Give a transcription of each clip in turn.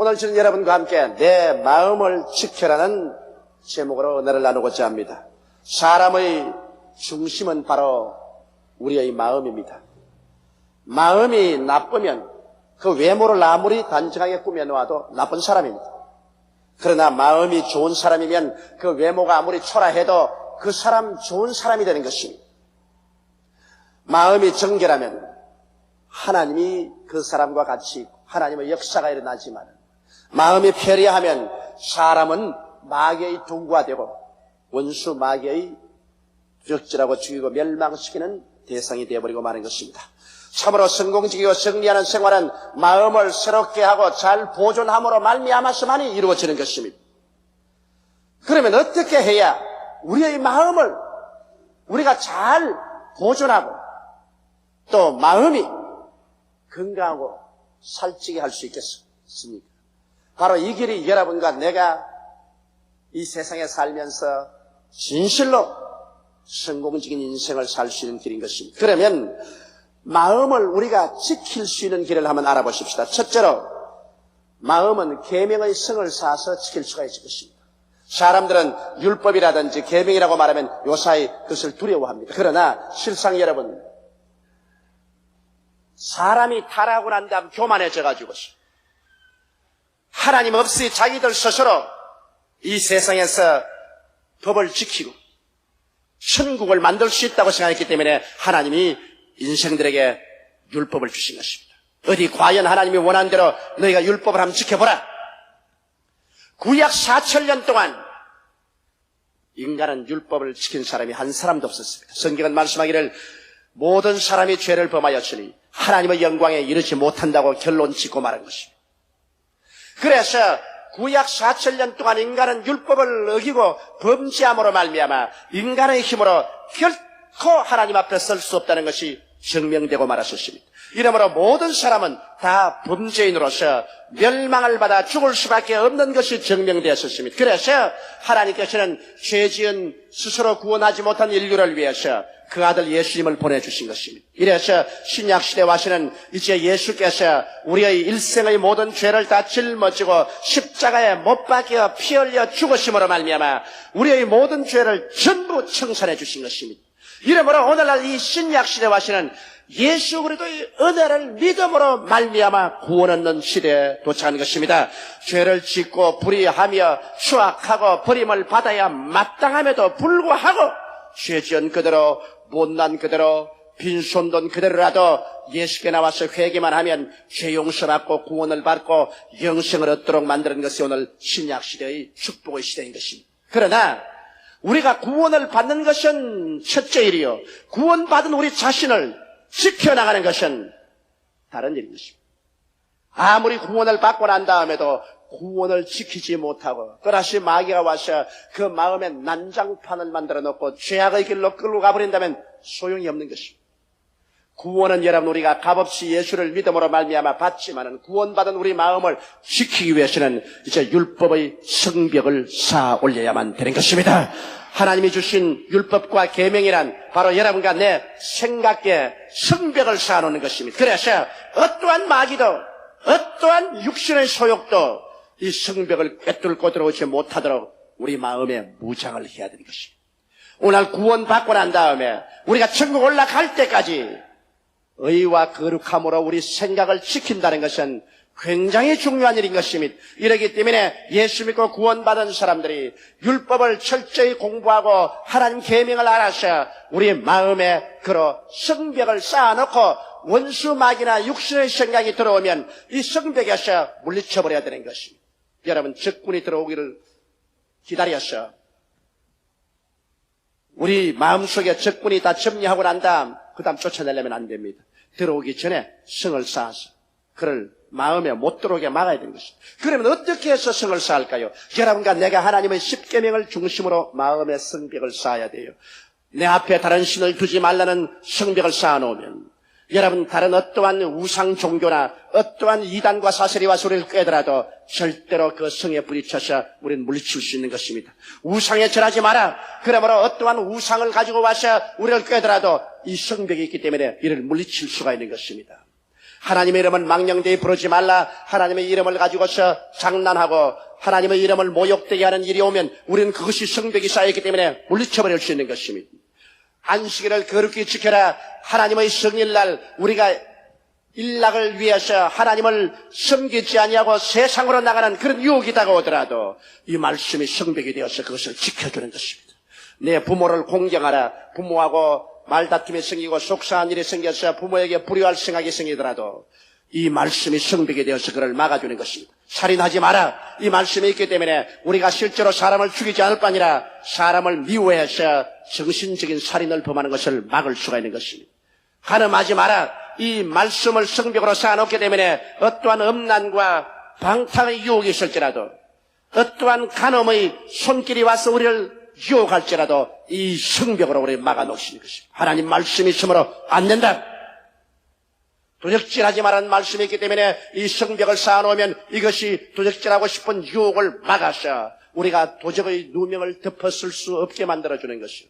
오늘 저는 여러분과 함께 내 마음을 지켜라는 제목으로 은혜를 나누고자 합니다. 사람의 중심은 바로 우리의 마음입니다. 마음이 나쁘면 그 외모를 아무리 단정하게 꾸며놓아도 나쁜 사람입니다. 그러나 마음이 좋은 사람이면 그 외모가 아무리 초라해도 그 사람 좋은 사람이 되는 것입니다. 마음이 정결하면 하나님이 그 사람과 같이 있고 하나님의 역사가 일어나지만, 마음이 패리하면 사람은 마귀의 둥구가 되고 원수 마귀의 두적질하고 죽이고 멸망시키는 대상이 되어버리고 마는 것입니다. 참으로 성공적이고 승리하는 생활은 마음을 새롭게 하고 잘 보존함으로 말미암아서만이 이루어지는 것입니다. 그러면 어떻게 해야 우리의 마음을 우리가 잘 보존하고 또 마음이 건강하고 살찌게 할 수 있겠습니까? 바로 이 길이 여러분과 내가 이 세상에 살면서 진실로 성공적인 인생을 살 수 있는 길인 것입니다. 그러면 마음을 우리가 지킬 수 있는 길을 한번 알아보십시다. 첫째로 마음은 계명의 성을 쌓아서 지킬 수가 있을 것입니다. 사람들은 율법이라든지 계명이라고 말하면 요사이 그것을 두려워합니다. 그러나 실상 여러분, 사람이 타락하고 난 다음 교만해져가지고 하나님 없이 자기들 스스로 이 세상에서 법을 지키고 천국을 만들 수 있다고 생각했기 때문에 하나님이 인생들에게 율법을 주신 것입니다. 어디 과연 하나님이 원하는 대로 너희가 율법을 한번 지켜보라. 구약 4000년 동안 인간은 율법을 지킨 사람이 한 사람도 없었습니다. 성경은 말씀하기를 모든 사람이 죄를 범하였으니 하나님의 영광에 이르지 못한다고 결론 짓고 말한 것입니다. 그래서 구약 4000년 동안 인간은 율법을 어기고 범죄함으로 말미암아 인간의 힘으로 결코 하나님 앞에 설 수 없다는 것이 증명되고 말았었습니다. 이러므로 모든 사람은 다 범죄인으로서 멸망을 받아 죽을 수밖에 없는 것이 증명되었습니다. 그래서 하나님께서는 죄지은 스스로 구원하지 못한 인류를 위해서 그 아들 예수님을 보내주신 것입니다. 이래서 신약시대에 와서는 이제 예수께서 우리의 일생의 모든 죄를 다 짊어지고 십자가에 못 박혀 피 흘려 죽으심으로 말미암아 우리의 모든 죄를 전부 청산해 주신 것입니다. 이러므로 오늘날 이 신약시대에 와서는 예수 그리스도의 은혜를 믿음으로 말미암아 구원 얻는 시대에 도착한 것입니다. 죄를 짓고 불의하며 추악하고 버림을 받아야 마땅함에도 불구하고 죄 지은 그대로 못난 그대로 빈손돈 그대로라도 예수께 나와서 회개만 하면 죄 용서받고 구원을 받고 영생을 얻도록 만드는 것이 오늘 신약시대의 축복의 시대인 것입니다. 그러나 우리가 구원을 받는 것은 첫째 일이요, 구원받은 우리 자신을 지켜나가는 것은 다른 일인 것입니다. 아무리 구원을 받고 난 다음에도 구원을 지키지 못하고 또다시 마귀가 와서 그 마음에 난장판을 만들어 놓고 죄악의 길로 끌고 가버린다면 소용이 없는 것입니다. 구원은 여러분 우리가 값없이 예수를 믿음으로 말미암아 받지만은 구원받은 우리 마음을 지키기 위해서는 이제 율법의 성벽을 쌓아 올려야만 되는 것입니다. 하나님이 주신 율법과 계명이란 바로 여러분과 내 생각에 성벽을 쌓아놓는 것입니다. 그래서 어떠한 마귀도 어떠한 육신의 소욕도 이 성벽을 꿰뚫고 들어오지 못하도록 우리 마음에 무장을 해야 되는 것입니다. 오늘 구원받고 난 다음에 우리가 천국 올라갈 때까지 의와 거룩함으로 우리 생각을 지킨다는 것은 굉장히 중요한 일인 것입니다. 이러기 때문에 예수 믿고 구원받은 사람들이 율법을 철저히 공부하고 하나님 계명을 알아서 우리 마음에 그로 성벽을 쌓아놓고 원수 마귀나 육신의 생각이 들어오면 이 성벽에서 물리쳐버려야 되는 것입니다. 여러분, 적군이 들어오기를 기다려서 우리 마음속에 적군이 다 정리하고 난 다음 그 다음 쫓아내려면 안 됩니다. 들어오기 전에 성을 쌓아서 그를 마음에 못 들어오게 막아야 되는 것입니다. 그러면 어떻게 해서 성을 쌓을까요? 여러분과 내가 하나님의 십계명을 중심으로 마음의 성벽을 쌓아야 돼요. 내 앞에 다른 신을 두지 말라는 성벽을 쌓아놓으면 여러분 다른 어떠한 우상 종교나 어떠한 이단과 사설이 와서 우리를 꿰더라도 절대로 그 성에 부딪혀서 우리는 물리칠 수 있는 것입니다. 우상에 절하지 마라. 그러므로 어떠한 우상을 가지고 와서 우리를 꿰더라도 이 성벽이 있기 때문에 이를 물리칠 수가 있는 것입니다. 하나님의 이름을 망령되이 부르지 말라. 하나님의 이름을 가지고서 장난하고 하나님의 이름을 모욕되게 하는 일이 오면 우리는 그것이 성벽이 쌓였기 때문에 물리쳐버릴 수 있는 것입니다. 안식일을 거룩히 지켜라. 하나님의 성일날 우리가 일락을 위해서 하나님을 섬기지 아니하고 세상으로 나가는 그런 유혹이 다가오더라도 이 말씀이 성벽이 되어서 그것을 지켜주는 것입니다. 내 부모를 공경하라. 부모하고 말다툼이 생기고 속상한 일이 생겨서 부모에게 불효할 생각이 생기더라도 이 말씀이 성벽이 되어서 그를 막아주는 것입니다. 살인하지 마라. 이 말씀이 있기 때문에 우리가 실제로 사람을 죽이지 않을 뿐 아니라 사람을 미워해서 정신적인 살인을 범하는 것을 막을 수가 있는 것입니다. 간음하지 마라. 이 말씀을 성벽으로 쌓아놓기 때문에 어떠한 음란과 방탕의 유혹이 있을지라도 어떠한 간음의 손길이 와서 우리를 유혹할지라도 이 성벽으로 우리 막아놓으시는 것입니다. 하나님 말씀이 있으므로 안 된다. 도적질하지 말라는 말씀이 있기 때문에 이 성벽을 쌓아놓으면 이것이 도적질하고 싶은 유혹을 막아서 우리가 도적의 누명을 덮었을 수 없게 만들어주는 것이요.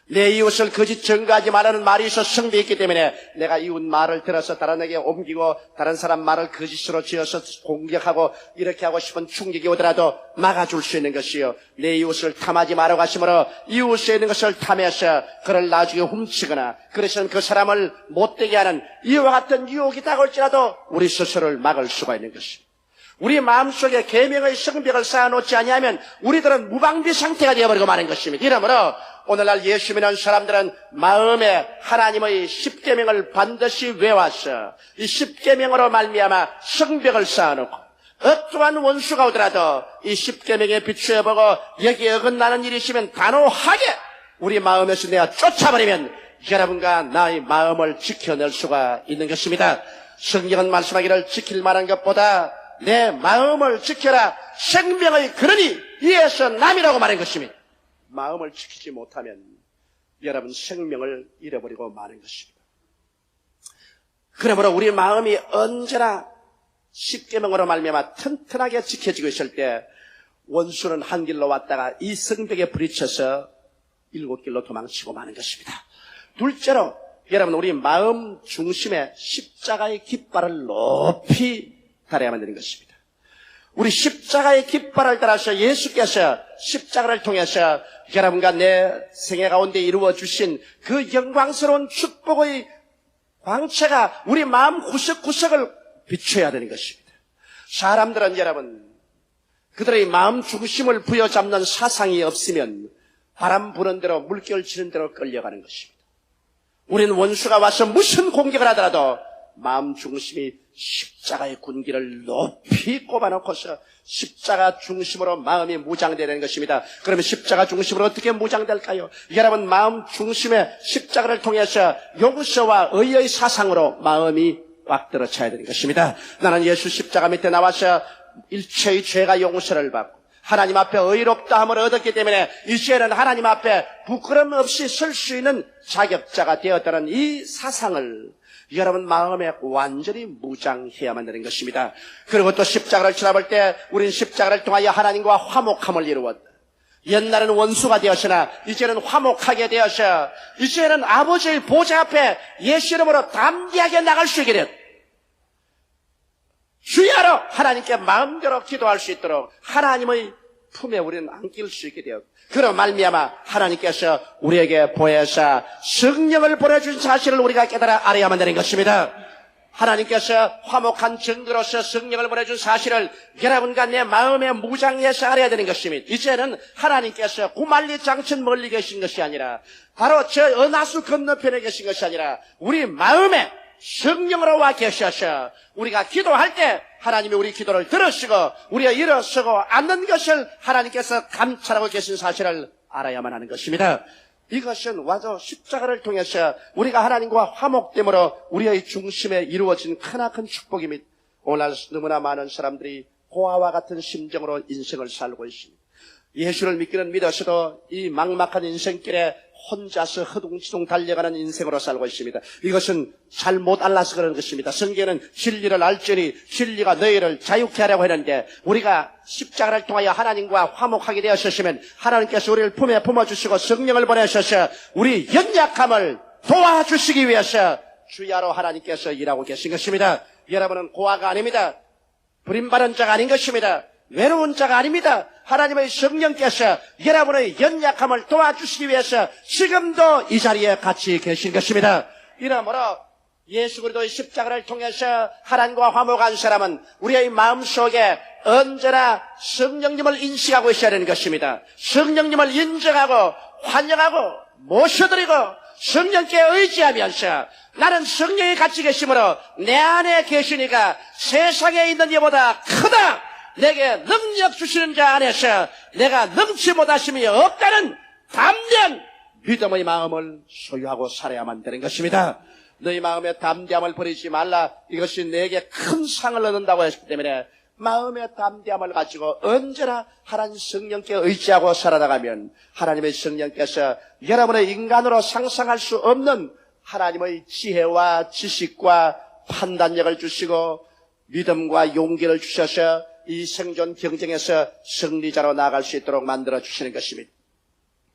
내 이웃을 거짓 증거하지 말라는 말이 있어 성벽이 있기 때문에 내가 이웃 말을 들어서 다른에게 옮기고 다른 사람 말을 거짓으로 지어서 공격하고 이렇게 하고 싶은 충격이 오더라도 막아줄 수 있는 것이요. 내 이웃을 탐하지 말라고 하시므로 이웃에 있는 것을 탐해서 그를 나중에 훔치거나 그래서는 그 사람을 못되게 하는 이와 같은 유혹이 다가올지라도 우리 스스로를 막을 수가 있는 것입니다. 우리 마음속에 계명의 성벽을 쌓아놓지 아니하면 우리들은 무방비 상태가 되어버리고 마는 것입니다. 이러므로 오늘날 예수 믿는 사람들은 마음에 하나님의 십계명을 반드시 외워서 이 십계명으로 말미암아 성벽을 쌓아놓고 어떠한 원수가 오더라도 이 십계명에 비추어보고 여기에 어긋나는 일이 있으면 단호하게 우리 마음에서 내가 쫓아버리면 여러분과 나의 마음을 지켜낼 수가 있는 것입니다. 성경은 말씀하기를 지킬 만한 것보다 내 마음을 지켜라. 생명의 근원이 이에서 남이라고 말한 것입니다. 마음을 지키지 못하면 여러분 생명을 잃어버리고 마는 것입니다. 그러므로 우리 마음이 언제나 십계명으로 말미암아 튼튼하게 지켜지고 있을 때 원수는 한 길로 왔다가 이 성벽에 부딪혀서 7길로 도망치고 마는 것입니다. 둘째로 여러분 우리 마음 중심에 십자가의 깃발을 높이 달아야만 되는 것입니다. 우리 십자가의 깃발을 따라서 예수께서 십자가를 통해서 여러분과 내 생애 가운데 이루어 주신 그 영광스러운 축복의 광채가 우리 마음 구석구석을 비춰야 되는 것입니다. 사람들은 여러분 그들의 마음 중심을 부여잡는 사상이 없으면 바람 부는 대로 물결 치는 대로 끌려가는 것입니다. 우리는 원수가 와서 무슨 공격을 하더라도 마음 중심이 십자가의 군기를 높이 꼽아놓고서 십자가 중심으로 마음이 무장되어야 되는 것입니다. 그러면 십자가 중심으로 어떻게 무장될까요? 여러분 마음 중심의 십자가를 통해서 용서와 의의 사상으로 마음이 꽉 들어차야 되는 것입니다. 나는 예수 십자가 밑에 나와서 일체의 죄가 용서를 받고 하나님 앞에 의롭다함을 얻었기 때문에 이제는 하나님 앞에 부끄럼 없이 설 수 있는 자격자가 되었다는 이 사상을 여러분 마음에 완전히 무장해야만 되는 것입니다. 그리고 또 십자가를 쳐다볼 때 우리는 십자가를 통하여 하나님과 화목함을 이루었다. 옛날에는 원수가 되었으나 이제는 화목하게 되어서 이제는 아버지의 보좌 앞에 예수 이름으로 담대하게 나갈 수 있게 되었다. 주야로 하나님께 마음대로 기도할 수 있도록 하나님의 품에 우리는 안길 수 있게 되었다. 그런 말미암아 하나님께서 우리에게 보혜사 성령을 보내준 사실을 우리가 깨달아 알아야만 되는 것입니다. 하나님께서 화목한 증거로서 성령을 보내준 사실을 여러분과 내 마음에 무장해서 알아야 되는 것입니다. 이제는 하나님께서 구만리 장천 멀리 계신 것이 아니라 바로 저 은하수 건너편에 계신 것이 아니라 우리 마음에 성령으로 와 계셔서 우리가 기도할 때 하나님이 우리 기도를 들으시고 우리가 일어서고 앉는 것을 하나님께서 감찰하고 계신 사실을 알아야만 하는 것입니다. 이것은 와서 십자가를 통해서 우리가 하나님과 화목됨으로 우리의 중심에 이루어진 크나큰 축복입니다. 오늘 너무나 많은 사람들이 고아와 같은 심정으로 인생을 살고 있습니다. 예수를 믿기는 믿어서도 이 막막한 인생길에 혼자서 허둥지둥 달려가는 인생으로 살고 있습니다. 이것은 잘 못 알아서 그런 것입니다. 성경은 진리를 알지니 진리가 너희를 자유케 하려고 했는데 우리가 십자가를 통하여 하나님과 화목하게 되었으면 하나님께서 우리를 품에 품어주시고 성령을 보내셔서 우리 연약함을 도와주시기 위해서 주야로 하나님께서 일하고 계신 것입니다. 여러분은 고아가 아닙니다. 버림받은 자가 아닌 것입니다. 외로운 자가 아닙니다. 하나님의 성령께서 여러분의 연약함을 도와주시기 위해서 지금도 이 자리에 같이 계신 것입니다. 이러므로 예수 그리스도의 십자가를 통해서 하나님과 화목한 사람은 우리의 마음속에 언제나 성령님을 인식하고 있어야 되는 것입니다. 성령님을 인정하고 환영하고 모셔드리고 성령께 의지하면서 나는 성령이 같이 계심으로 내 안에 계시니까 세상에 있는 이보다 크다. 내게 능력 주시는 자 안에서 내가 능치 못하심이 없다는 담대한 믿음의 마음을 소유하고 살아야만 되는 것입니다. 너희 마음의 담대함을 버리지 말라. 이것이 내게 큰 상을 얻는다고 했기 때문에 마음의 담대함을 가지고 언제나 하나님 성령께 의지하고 살아나가면 하나님의 성령께서 여러분의 인간으로 상상할 수 없는 하나님의 지혜와 지식과 판단력을 주시고 믿음과 용기를 주셔서 이 생존 경쟁에서 승리자로 나아갈 수 있도록 만들어 주시는 것입니다.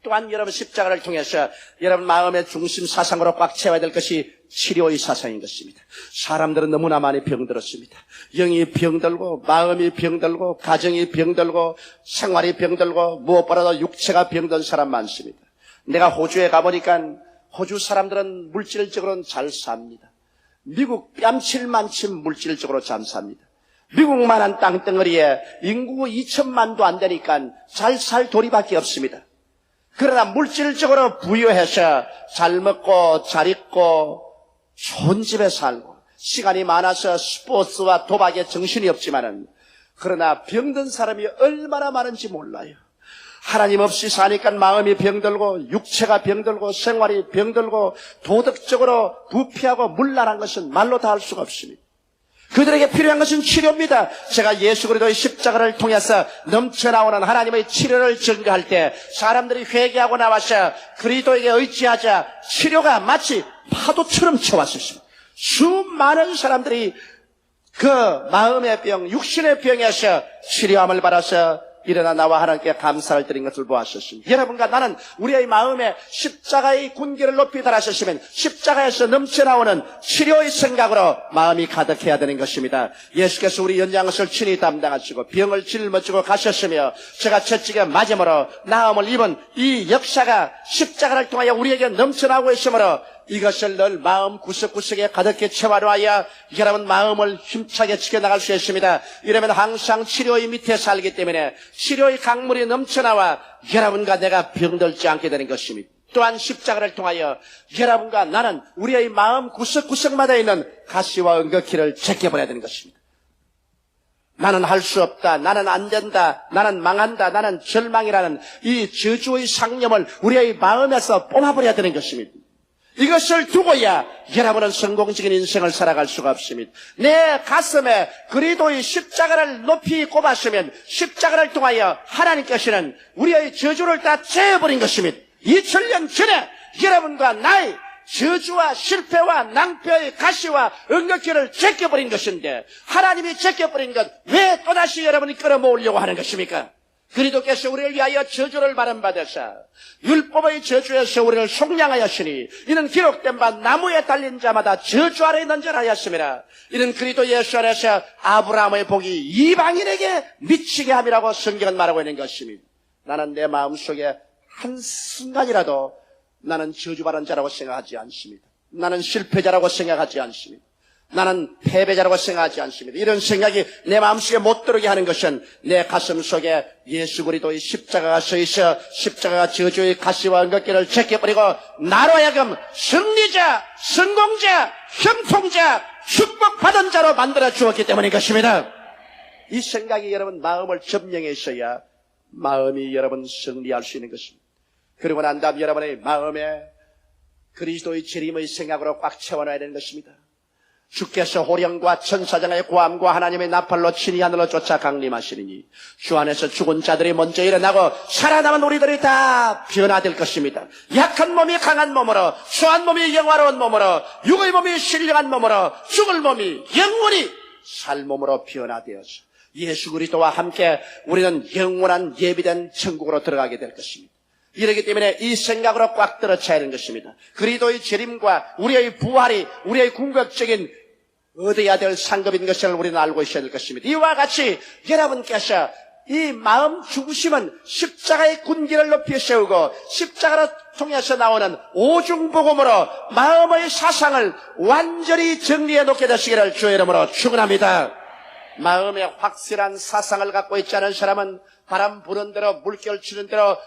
또한 여러분 십자가를 통해서 여러분 마음의 중심 사상으로 꽉 채워야 될 것이 치료의 사상인 것입니다. 사람들은 너무나 많이 병들었습니다. 영이 병들고 마음이 병들고 가정이 병들고 생활이 병들고 무엇보다도 육체가 병든 사람 많습니다. 내가 호주에 가보니까 호주 사람들은 물질적으로는 잘 삽니다. 미국 뺨칠만침 물질적으로 잘 삽니다. 미국만한 땅덩어리에 인구 2천만도 안 되니까 잘 살 도리밖에 없습니다. 그러나 물질적으로 부유해서 잘 먹고 잘 입고 좋은 집에 살고 시간이 많아서 스포츠와 도박에 정신이 없지만은 그러나 병든 사람이 얼마나 많은지 몰라요. 하나님 없이 사니까 마음이 병들고 육체가 병들고 생활이 병들고 도덕적으로 부패하고 문란한 것은 말로 다 할 수가 없습니다. 그들에게 필요한 것은 치료입니다. 제가 예수 그리스도의 십자가를 통해서 넘쳐나오는 하나님의 치료를 증거할 때 사람들이 회개하고 나와서 그리스도에게 의지하자 치료가 마치 파도처럼 쳐왔습니다. 수많은 사람들이 그 마음의 병, 육신의 병에서 치료함을 받아서 일어나 나와 하나님께 감사를 드린 것을 보았었습니다. 여러분과 나는 우리의 마음에 십자가의 군기를 높이 달았었으면 십자가에서 넘쳐나오는 치료의 생각으로 마음이 가득해야 되는 것입니다. 예수께서 우리 연장것을 친히 담당하시고 병을 짊어지고 가셨으며 제가 채찍에 맞음으로 나음을 입은 이 역사가 십자가를 통하여 우리에게 넘쳐나오고 있으므로 이것을 늘 마음 구석구석에 가득히 채워놔야 여러분 마음을 힘차게 지켜나갈 수 있습니다. 이러면 항상 치료의 밑에 살기 때문에 치료의 강물이 넘쳐나와 여러분과 내가 병들지 않게 되는 것입니다. 또한 십자가를 통하여 여러분과 나는 우리의 마음 구석구석마다 있는 가시와 은거키를 제껴버려야 되는 것입니다. 나는 할 수 없다, 나는 안 된다, 나는 망한다, 나는 절망이라는 이 저주의 상념을 우리의 마음에서 뽑아버려야 되는 것입니다. 이것을 두고야 여러분은 성공적인 인생을 살아갈 수가 없습니다. 내 가슴에 그리스도의 십자가를 높이 꼽았으면 십자가를 통하여 하나님께서는 우리의 저주를 다 제어버린 것입니다. 2000년 전에 여러분과 나의 저주와 실패와 낭패의 가시와 은거키를 제껴버린 것인데 하나님이 제껴버린 것 왜 또다시 여러분이 끌어모으려고 하는 것입니까? 그리스도께서 우리를 위하여 저주를 받으사 율법의 저주에서 우리를 속량하였으니 이는 기록된 바 나무에 달린 자마다 저주 아래 있는 자라 하였습니다. 이는 그리스도 예수 안에서 아브라함의 복이 이방인에게 미치게 함이라고 성경은 말하고 있는 것입니다. 나는 내 마음속에 한순간이라도 나는 저주받은 자라고 생각하지 않습니다. 나는 실패자라고 생각하지 않습니다. 나는 패배자라고 생각하지 않습니다. 이런 생각이 내 마음속에 못 들어오게 하는 것은 내 가슴 속에 예수 그리스도의 십자가가 서 있어 십자가가 저주의 가시와 은거끼를 제껴버리고 나로 하여금 승리자, 성공자, 형통자, 축복받은 자로 만들어 주었기 때문인 것입니다. 이 생각이 여러분 마음을 점령해 있어야 마음이 여러분 승리할 수 있는 것입니다. 그리고 난 다음 여러분의 마음에 그리스도의 재림의 생각으로 꽉 채워놔야 되는 것입니다. 주께서 호령과 천사장의 고함과 하나님의 나팔로 친히 하늘로 쫓아 강림하시리니 주 안에서 죽은 자들이 먼저 일어나고 살아남은 우리들이 다 변화될 것입니다. 약한 몸이 강한 몸으로, 수한 몸이 영화로운 몸으로, 육의 몸이 신령한 몸으로, 죽을 몸이 영원히 살 몸으로 변화되어서 예수 그리스도와 함께 우리는 영원한 예비된 천국으로 들어가게 될 것입니다. 이러기 때문에 이 생각으로 꽉 들어차야 하는 것입니다. 그리스도의 재림과 우리의 부활이 우리의 궁극적인 얻어야 될 상급인 것을 우리는 알고 있어야 될 것입니다. 이와 같이 여러분께서 이 마음 중심은 십자가의 군기를 높이 세우고 십자가로 통해서 나오는 오중복음으로 마음의 사상을 완전히 정리해 놓게 되시기를 주의 이름으로 축원합니다. 마음에 확실한 사상을 갖고 있지 않은 사람은 바람 부는 대로 물결 치는 대로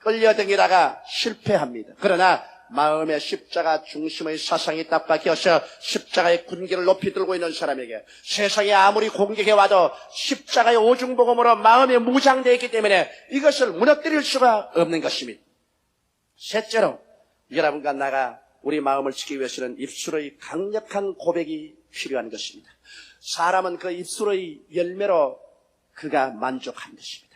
끌려다니다가 실패합니다. 그러나 마음의 십자가 중심의 사상이 딱 박혀서 십자가의 군기를 높이 들고 있는 사람에게 세상이 아무리 공격해 와도 십자가의 오중복음으로 마음이 무장되어 있기 때문에 이것을 무너뜨릴 수가 없는 것입니다. 셋째로 여러분과 나가 우리 마음을 지키기 위해서는 입술의 강력한 고백이 필요한 것입니다. 사람은 그 입술의 열매로 그가 만족한 것입니다.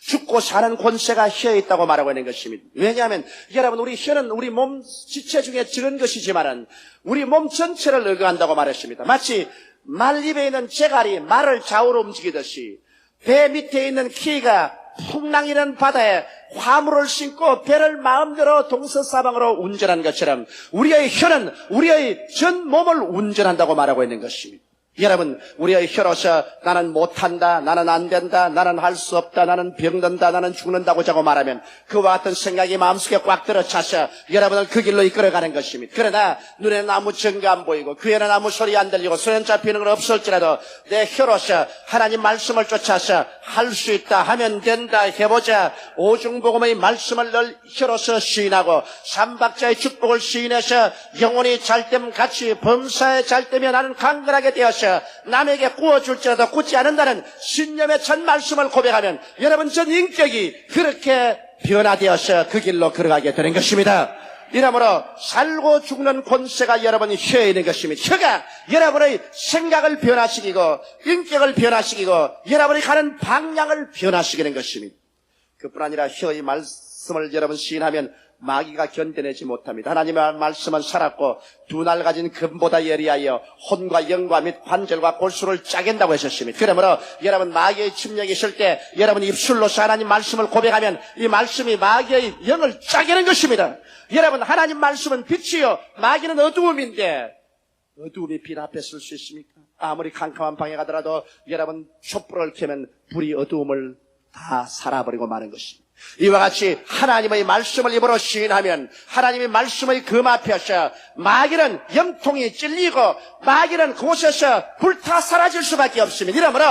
죽고 사는 권세가 혀에 있다고 말하고 있는 것입니다. 왜냐하면 여러분 우리 혀는 우리 몸 지체 중에 적은 것이지만은 우리 몸 전체를 의거한다고 말했습니다. 마치 말입에 있는 재갈이 말을 좌우로 움직이듯이 배 밑에 있는 키가 풍랑이는 바다에 화물을 싣고 배를 마음대로 동서사방으로 운전하는 것처럼 우리의 혀는 우리의 전 몸을 운전한다고 말하고 있는 것입니다. 여러분 우리의 혀로서 나는 못한다, 나는 안 된다, 나는 할 수 없다, 나는 병든다, 나는 죽는다고 자고 말하면 그와 같은 생각이 마음속에 꽉 들어차서 여러분을 그 길로 이끌어가는 것입니다. 그러나 눈에는 아무 증거 안 보이고 귀에는 아무 소리 안 들리고 손에 잡히는 건 없을지라도 내 혀로서 하나님 말씀을 쫓아서 할 수 있다, 하면 된다, 해보자 오중복음의 말씀을 늘 혀로서 시인하고 삼박자의 축복을 시인해서 영혼이 잘됨 같이 범사에 잘되면 나는 강건하게 되어서 남에게 구워줄지라도 굳지 않는다는 신념의 첫 말씀을 고백하면 여러분 전 인격이 그렇게 변화되어서 그 길로 걸어가게 되는 것입니다. 이러므로 살고 죽는 권세가 여러분의 혀에 있는 것입니다. 혀가 여러분의 생각을 변화시키고 인격을 변화시키고 여러분이 가는 방향을 변화시키는 것입니다. 그뿐 아니라 혀의 말씀을 여러분 시인하면 마귀가 견뎌내지 못합니다. 하나님의 말씀은 살았고 두 날 가진 금보다 예리하여 혼과 영과 및 관절과 골수를 짜겐다고 하셨습니다. 그러므로 여러분 마귀의 침략이 있을 때 여러분 입술로서 하나님 말씀을 고백하면 이 말씀이 마귀의 영을 짜게는 것입니다. 여러분 하나님 말씀은 빛이요 마귀는 어두움인데 어두움이 빛 앞에 쓸 수 있습니까? 아무리 캄캄한 방에 가더라도 여러분 촛불을 켜면 불이 어두움을 다 살아버리고 마는 것입니다. 이와 같이 하나님의 말씀을 입으로 시인하면 하나님의 말씀의 금 앞에서 마귀는 염통이 찔리고 마귀는 그곳에서 불타 사라질 수밖에 없습니다. 이러므로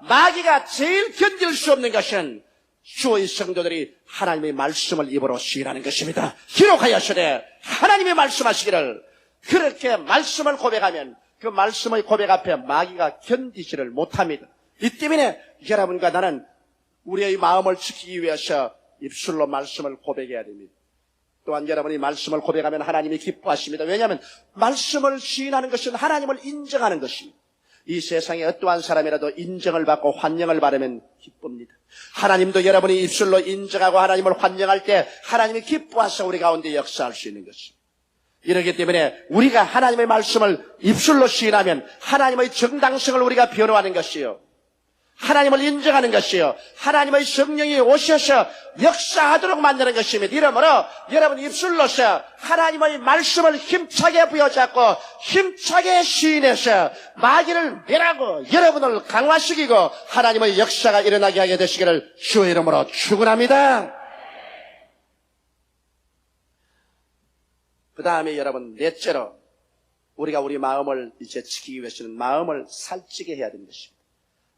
마귀가 제일 견딜 수 없는 것은 주의 성도들이 하나님의 말씀을 입으로 시인하는 것입니다. 기록하였으되 하나님의 말씀하시기를 그렇게 말씀을 고백하면 그 말씀의 고백 앞에 마귀가 견디지를 못합니다. 이 때문에 여러분과 나는 우리의 마음을 지키기 위해서 입술로 말씀을 고백해야 됩니다. 또한 여러분이 말씀을 고백하면 하나님이 기뻐하십니다. 왜냐하면 말씀을 시인하는 것은 하나님을 인정하는 것입니다. 이 세상에 어떠한 사람이라도 인정을 받고 환영을 받으면 기쁩니다. 하나님도 여러분이 입술로 인정하고 하나님을 환영할 때 하나님이 기뻐하셔 우리 가운데 역사할 수 있는 것입니다. 이렇기 때문에 우리가 하나님의 말씀을 입술로 시인하면 하나님의 정당성을 우리가 변호하는 것이요 하나님을 인정하는 것이요 하나님의 성령이 오셔서 역사하도록 만드는 것입니다. 이러므로 여러분 입술로서 하나님의 말씀을 힘차게 부여잡고 힘차게 시인해서 마귀를 멸하고 여러분을 강화시키고 하나님의 역사가 일어나게 하게 되시기를 주의 이름으로 축원합니다. 그 다음에 여러분 넷째로 우리가 우리 마음을 이제 지키기 위해서는 마음을 살찌게 해야 되는 것입니다.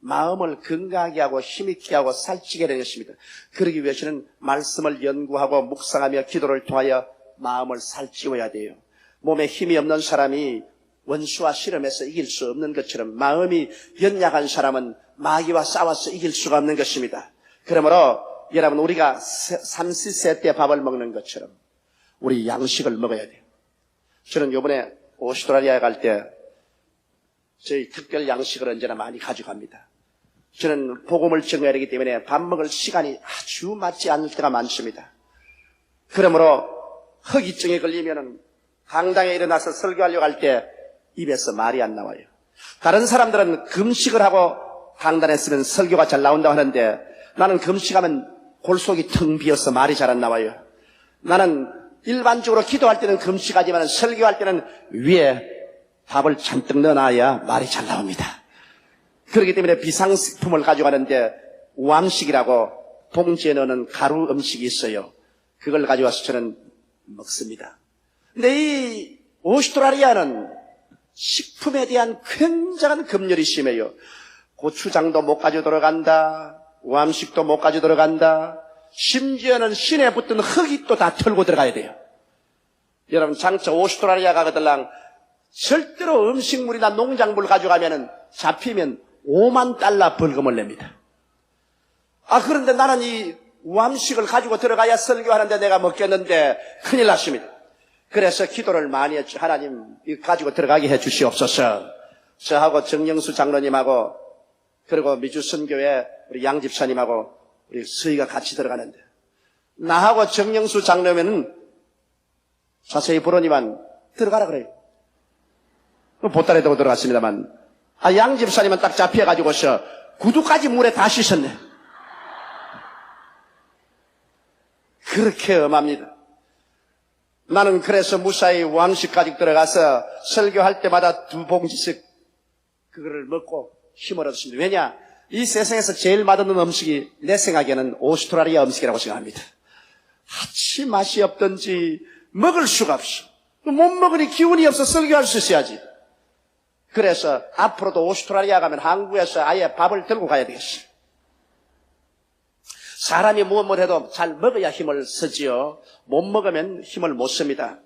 마음을 건강하게 하고 힘있게 하고 살찌게 되는 것입니다. 그러기 위해서는 말씀을 연구하고 묵상하며 기도를 통하여 마음을 살찌워야 돼요. 몸에 힘이 없는 사람이 원수와 씨름해서 이길 수 없는 것처럼 마음이 연약한 사람은 마귀와 싸워서 이길 수가 없는 것입니다. 그러므로 여러분 우리가 삼시세 때 밥을 먹는 것처럼 우리 양식을 먹어야 돼요. 저는 이번에 오스트라리아에 갈 때 저희 특별 양식을 언제나 많이 가져갑니다. 저는 복음을 전해야 되기 때문에 밥 먹을 시간이 아주 맞지 않을 때가 많습니다. 그러므로 허기증에 걸리면은 강당에 일어나서 설교하려고 할 때 입에서 말이 안 나와요. 다른 사람들은 금식을 하고 강단에 쓰면 설교가 잘 나온다고 하는데 나는 금식하면 골속이 텅 비어서 말이 잘 안 나와요. 나는 일반적으로 기도할 때는 금식하지만 설교할 때는 위에 밥을 잔뜩 넣어놔야 말이 잘 나옵니다. 그렇기 때문에 비상식품을 가져가는데 우암식이라고 봉지에 넣는 가루 음식이 있어요. 그걸 가져와서 저는 먹습니다. 근데 이 오스트라리아는 식품에 대한 굉장한 금열이 심해요. 고추장도 못 가지고 들어간다. 우암식도 못 가지고 들어간다. 심지어는 신에 붙은 흙이 또 다 털고 들어가야 돼요. 여러분 장차 오스트라리아 가거들랑 절대로 음식물이나 농작물 가져가면은 잡히면 $50,000 벌금을 냅니다. 그런데 나는 이 우암식을 가지고 들어가야 설교하는데 내가 먹겠는데 큰일 났습니다. 그래서 기도를 많이 했죠. 하나님 이거 가지고 들어가게 해 주시옵소서. 저하고 정영수 장로님하고 그리고 미주선교회 우리 양 집사님하고 우리 서희가 같이 들어가는데 나하고 정영수 장로면은 자세히 보러니만 들어가라 그래요. 보따리 들고 들어갔습니다만 양 집사님은 딱 잡혀가지고서 구두까지 물에 다 씻었네. 그렇게 엄합니다. 나는 그래서 무사히 우암식까지 들어가서 설교할 때마다 2봉지씩 그거를 먹고 힘을 얻었습니다. 왜냐? 이 세상에서 제일 맛없는 음식이 내 생각에는 오스트라리아 음식이라고 생각합니다. 아치 맛이 없던지 먹을 수가 없어. 못 먹으니 기운이 없어 설교할 수 있어야지. 그래서 앞으로도 오스트라리아 가면 한국에서 아예 밥을 들고 가야 되겠어. 사람이 무엇을 해도 잘 먹어야 힘을 쓰지요. 못 먹으면 힘을 못 씁니다.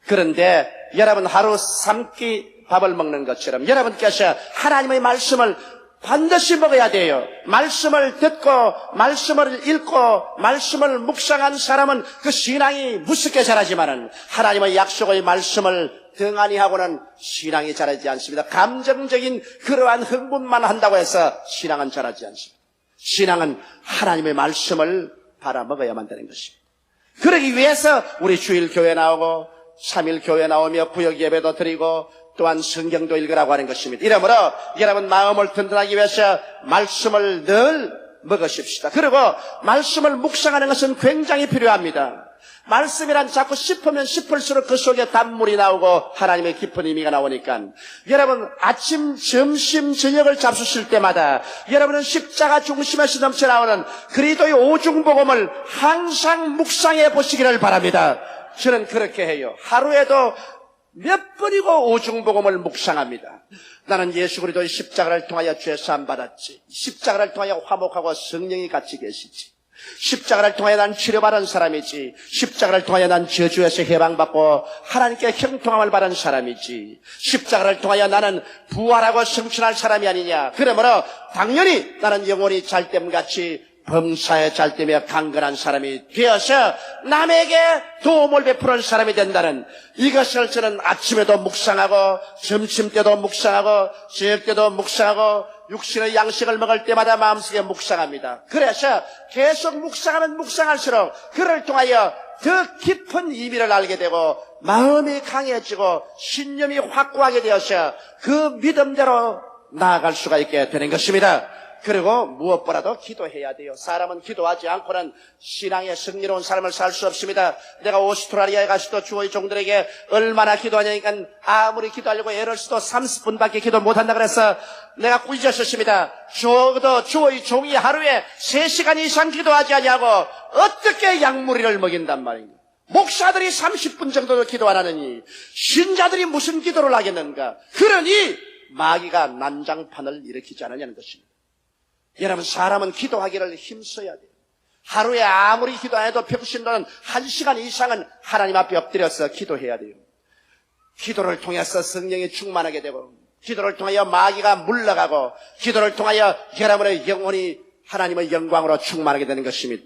그런데 여러분 하루 3끼 밥을 먹는 것처럼 여러분께서 하나님의 말씀을 반드시 먹어야 돼요. 말씀을 듣고 말씀을 읽고 말씀을 묵상한 사람은 그 신앙이 무섭게 자라지만은 하나님의 약속의 말씀을 등한히 하고는 신앙이 자라지 않습니다. 감정적인 그러한 흥분만 한다고 해서 신앙은 자라지 않습니다. 신앙은 하나님의 말씀을 바라먹어야만 되는 것입니다. 그러기 위해서 우리 주일 교회 나오고 3일 교회 나오며 구역 예배도 드리고 또한 성경도 읽으라고 하는 것입니다. 이러므로 여러분 마음을 든든하기 위해서 말씀을 늘 먹으십시다. 그리고 말씀을 묵상하는 것은 굉장히 필요합니다. 말씀이란 자꾸 씹으면 씹을수록 그 속에 단물이 나오고 하나님의 깊은 의미가 나오니까 여러분 아침, 점심, 저녁을 잡수실 때마다 여러분은 십자가 중심에서 넘쳐나오는 그리스도의 오중복음을 항상 묵상해 보시기를 바랍니다. 저는 그렇게 해요. 하루에도 몇 번이고 오중복음을 묵상합니다. 나는 예수 그리스도의 십자가를 통하여 죄사함 받았지. 십자가를 통하여 화목하고 성령이 같이 계시지. 십자가를 통하여 난 치료받은 사람이지. 십자가를 통하여 난 저주에서 해방받고 하나님께 형통함을 받은 사람이지. 십자가를 통하여 나는 부활하고 성취할 사람이 아니냐. 그러므로 당연히 나는 영원히 잘됨같이 범사에 잘되며 강건한 사람이 되어서 남에게 도움을 베푸는 사람이 된다는 이것을 저는 아침에도 묵상하고 점심때도 묵상하고 저녁때도 묵상하고 육신의 양식을 먹을 때마다 마음속에 묵상합니다. 그래서 계속 묵상하면 묵상할수록 그를 통하여 더 깊은 의미를 알게 되고 마음이 강해지고 신념이 확고하게 되어서 그 믿음대로 나아갈 수가 있게 되는 것입니다. 그리고 무엇보다도 기도해야 돼요. 사람은 기도하지 않고는 신앙의 승리로운 삶을 살 수 없습니다. 내가 오스트라리아에 가서도 주의 종들에게 얼마나 기도하냐니까 아무리 기도하려고 애를 써도 30분밖에 기도 못한다 그래서 내가 꾸짖었습니다. 적어도 주의 종이 하루에 3시간 이상 기도하지 않냐고 어떻게 약물이를 먹인단 말입니다. 목사들이 30분 정도도 기도 안 하느니 신자들이 무슨 기도를 하겠는가. 그러니 마귀가 난장판을 일으키지 않느냐는 것입니다. 여러분 사람은 기도하기를 힘써야 돼요. 하루에 아무리 기도 안 해도 평신도는 1시간 이상은 하나님 앞에 엎드려서 기도해야 돼요. 기도를 통해서 성령이 충만하게 되고 기도를 통하여 마귀가 물러가고 기도를 통하여 여러분의 영혼이 하나님의 영광으로 충만하게 되는 것입니다.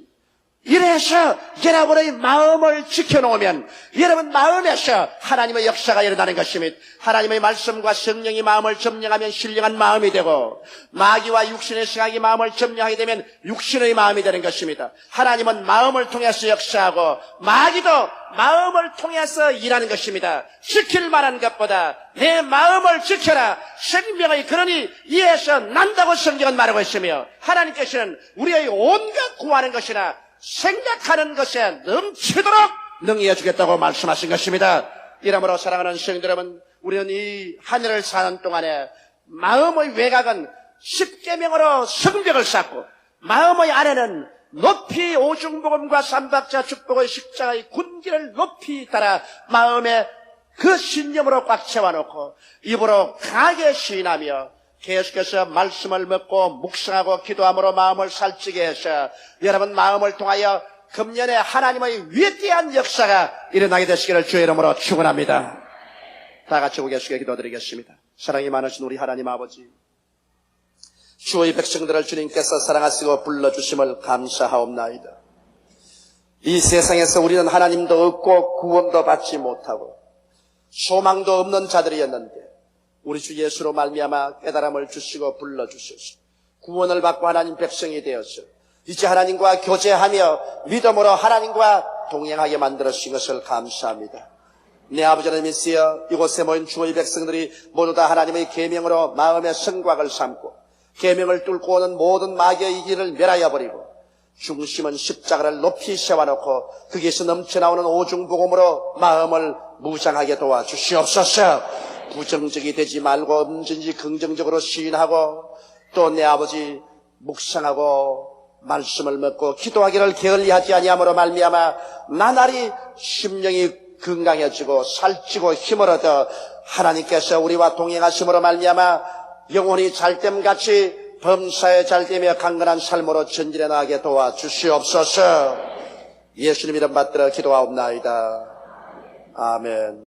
이래서 여러분의 마음을 지켜놓으면 여러분 마음에서 하나님의 역사가 일어나는 것입니다. 하나님의 말씀과 성령이 마음을 점령하면 신령한 마음이 되고 마귀와 육신의 생각이 마음을 점령하게 되면 육신의 마음이 되는 것입니다. 하나님은 마음을 통해서 역사하고 마귀도 마음을 통해서 일하는 것입니다. 지킬 만한 것보다 내 마음을 지켜라. 생명의 근원이 이에서 난다고 성경은 말하고 있으며 하나님께서는 우리의 온갖 구하는 것이나 생각하는 것에 넘치도록 능히해 주겠다고 말씀하신 것입니다. 이러므로 사랑하는 성도 여러분, 우리는 이 한 해를 사는 동안에 마음의 외곽은 십계명으로 성벽을 쌓고 마음의 안에는 높이 오중복음과 삼박자 축복의 십자가의 군기를 높이 따라 마음에 그 신념으로 꽉 채워놓고 입으로 강하게 시인하며 계속해서 말씀을 먹고 묵상하고 기도함으로 마음을 살찌게 해서 여러분 마음을 통하여 금년에 하나님의 위대한 역사가 일어나게 되시기를 주의 이름으로 축원합니다. 다 같이 고개 숙여 기도드리겠습니다. 사랑이 많으신 우리 하나님 아버지, 주의 백성들을 주님께서 사랑하시고 불러주심을 감사하옵나이다. 이 세상에서 우리는 하나님도 없고 구원도 받지 못하고 소망도 없는 자들이었는데 우리 주 예수로 말미암아 깨달음을 주시고 불러주셔서 구원을 받고 하나님 백성이 되어서 이제 하나님과 교제하며 믿음으로 하나님과 동행하게 만들어주신 것을 감사합니다. 내 아버지 하나님이시여, 이곳에 모인 주의 백성들이 모두 다 하나님의 계명으로 마음의 성곽을 삼고 계명을 뚫고 오는 모든 마귀의 길을 멸하여 버리고 중심은 십자가를 높이 세워놓고 거기에서 넘쳐나오는 오중복음으로 마음을 무장하게 도와주시옵소서. 부정적이 되지 말고 언제든지 긍정적으로 시인하고 또 내 아버지 묵상하고 말씀을 먹고 기도하기를 게을리하지 아니함으로 말미암아 나날이 심령이 건강해지고 살찌고 힘을 얻어 하나님께서 우리와 동행하심으로 말미암아 영혼이 잘됨같이 범사에 잘되며 강건한 삶으로 전진해 나가게 도와주시옵소서. 예수님 이름 받들어 기도하옵나이다. 아멘.